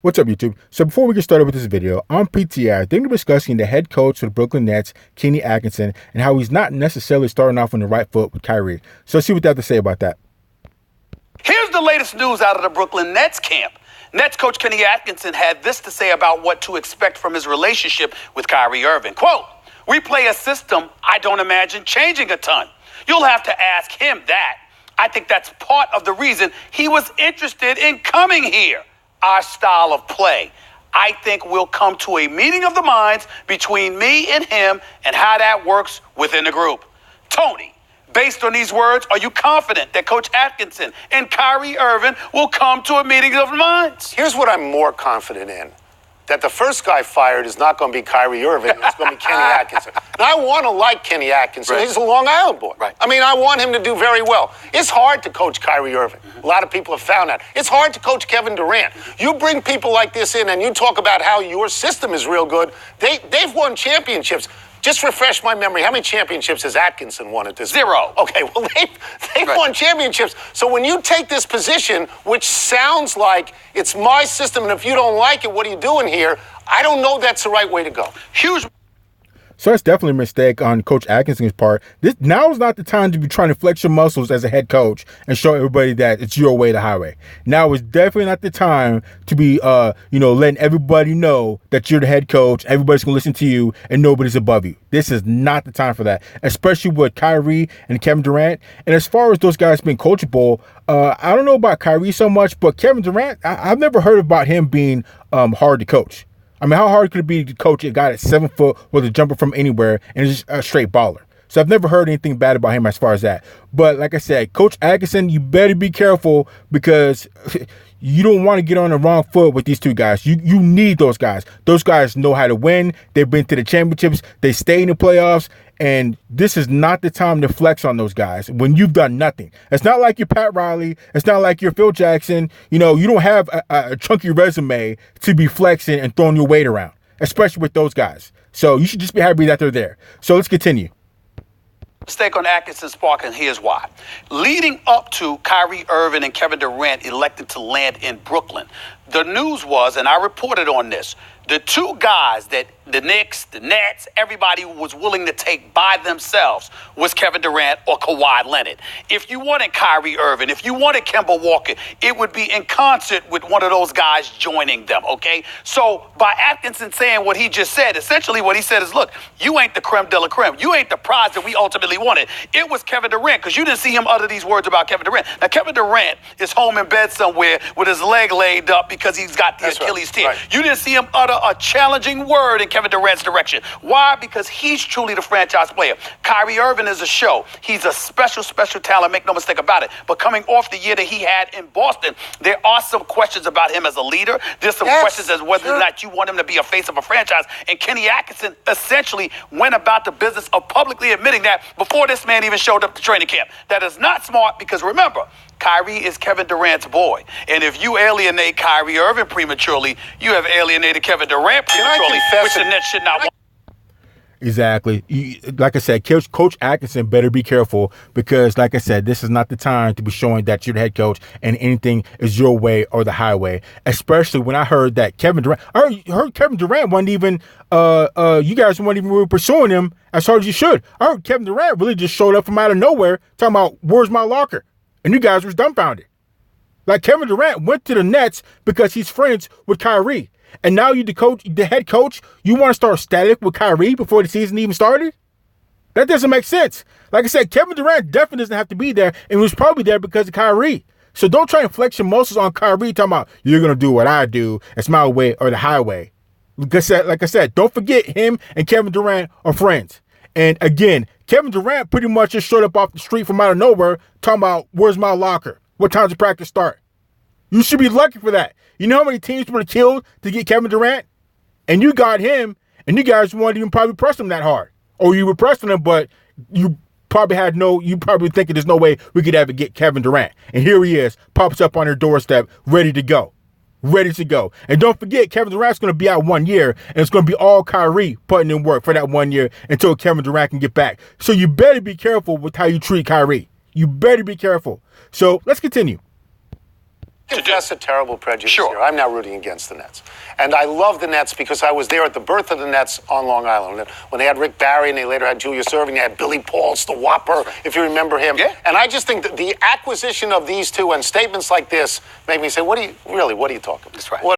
What's up, YouTube? So before we get started with this video, on PTI, they're going to be discussing the head coach for the Brooklyn Nets, Kenny Atkinson, and how he's not necessarily starting off on the right foot with Kyrie. So let's see what they have to say about that. Here's the latest news out of the Brooklyn Nets camp. Nets coach Kenny Atkinson had this to say about what to expect from his relationship with Kyrie Irving. Quote, "We play a system I don't imagine changing a ton. You'll have to ask him that. I think that's part of the reason he was interested in coming here. Our style of play. I think we'll come to a meeting of the minds between me and him and how that works within the group." Tony, based on these words, are you confident that Coach Atkinson and Kyrie Irving will come to a meeting of the minds? Here's what I'm more confident in. That the first guy fired is not going to be Kyrie Irving. It's going to be Kenny Atkinson. And I want to like Kenny Atkinson. Right. He's a Long Island boy. Right. I mean, I want him to do very well. It's hard to coach Kyrie Irving. A lot of people have found that. It's hard to coach Kevin Durant. You bring people like this in and you talk about how your system is real good. They've won championships. Just refresh my memory. How many championships has Atkinson won at this point? 0. Okay, well, they've won championships. So when you take this position, which sounds like it's my system, and if you don't like it, what are you doing here? I don't know that's the right way to go. Huge. So that's definitely a mistake on Coach Atkinson's part. Now is not the time to be trying to flex your muscles as a head coach and show everybody that it's your way, the highway. Now is definitely not the time to be, letting everybody know that you're the head coach. Everybody's gonna listen to you, and nobody's above you. This is not the time for that, especially with Kyrie and Kevin Durant. And as far as those guys being coachable, I don't know about Kyrie so much, but Kevin Durant, I've never heard about him being hard to coach. I mean, how hard could it be to coach a guy at 7 foot with a jumper from anywhere and is just a straight baller? So I've never heard anything bad about him as far as that. But like I said, Coach Atkinson, you better be careful because you don't want to get on the wrong foot with these two guys. You need those guys. Those guys know how to win. They've been to the championships. They stay in the playoffs. And this is not the time to flex on those guys when you've done nothing. It's not like you're Pat Riley. It's not like you're Phil Jackson. You don't have a chunky resume to be flexing and throwing your weight around, especially with those guys. So you should just be happy that they're there. So let's continue. Mistake on Atkinson's part, and here's why. Leading up to Kyrie Irving and Kevin Durant elected to land in Brooklyn, the news was, and I reported on this, the two guys that the Knicks, the Nets, everybody was willing to take by themselves was Kevin Durant or Kawhi Leonard. If you wanted Kyrie Irving, if you wanted Kemba Walker, it would be in concert with one of those guys joining them, okay? So by Atkinson saying what he just said, essentially what he said is, look, you ain't the creme de la creme. You ain't the prize that we ultimately wanted. It was Kevin Durant, because you didn't see him utter these words about Kevin Durant. Now, Kevin Durant is home in bed somewhere with his leg laid up because he's got the Achilles tear. Right. You didn't see him utter a challenging word in Kevin Durant's direction. Why? Because he's truly the franchise player. Kyrie Irving is a show. He's a special, special talent, make no mistake about it. But coming off the year that he had in Boston, there are some questions about him as a leader. There's some questions as whether or not you want him to be a face of a franchise. And Kenny Atkinson essentially went about the business of publicly admitting that before this man even showed up to training camp. That is not smart because remember, Kyrie is Kevin Durant's boy. And if you alienate Kyrie Irving prematurely, you have alienated Kevin Durant prematurely, which the Nets should not want. Exactly. Like I said, Coach Atkinson better be careful because, like I said, this is not the time to be showing that you're the head coach and anything is your way or the highway. Especially when I heard that Kevin Durant, I heard Kevin Durant wasn't even, you guys weren't even really pursuing him as hard as you should. I heard Kevin Durant really just showed up from out of nowhere talking about, where's my locker? And you guys was dumbfounded. Like Kevin Durant went to the Nets because he's friends with Kyrie. And now you the head coach, you want to start static with Kyrie before the season even started? That doesn't make sense. Like I said, Kevin Durant definitely doesn't have to be there, and he was probably there because of Kyrie. So don't try and flex your muscles on Kyrie talking about, you're going to do what I do, it's my way or the highway. Like I said, don't forget him and Kevin Durant are friends. And again, Kevin Durant pretty much just showed up off the street from out of nowhere talking about, where's my locker? What time's the practice start? You should be lucky for that. You know how many teams would have killed to get Kevin Durant? And you got him, and you guys won't even probably press him that hard. Or you were pressing him, but you probably thinking there's no way we could ever get Kevin Durant. And here he is, pops up on your doorstep, ready to go. Ready to go. And don't forget, Kevin Durant's going to be out 1 year, and it's going to be all Kyrie putting in work for that 1 year until Kevin Durant can get back. So you better be careful with how you treat Kyrie. You better be careful. So let's continue. That's a terrible prejudice Sure. here. I'm now rooting against the Nets. And I love the Nets because I was there at the birth of the Nets on Long Island. When they had Rick Barry and they later had Julius Erving, they had Billy Pauls, the Whopper, if you remember him. Yeah. And I just think that the acquisition of these two and statements like this make me say, what are you talking about? That's right. What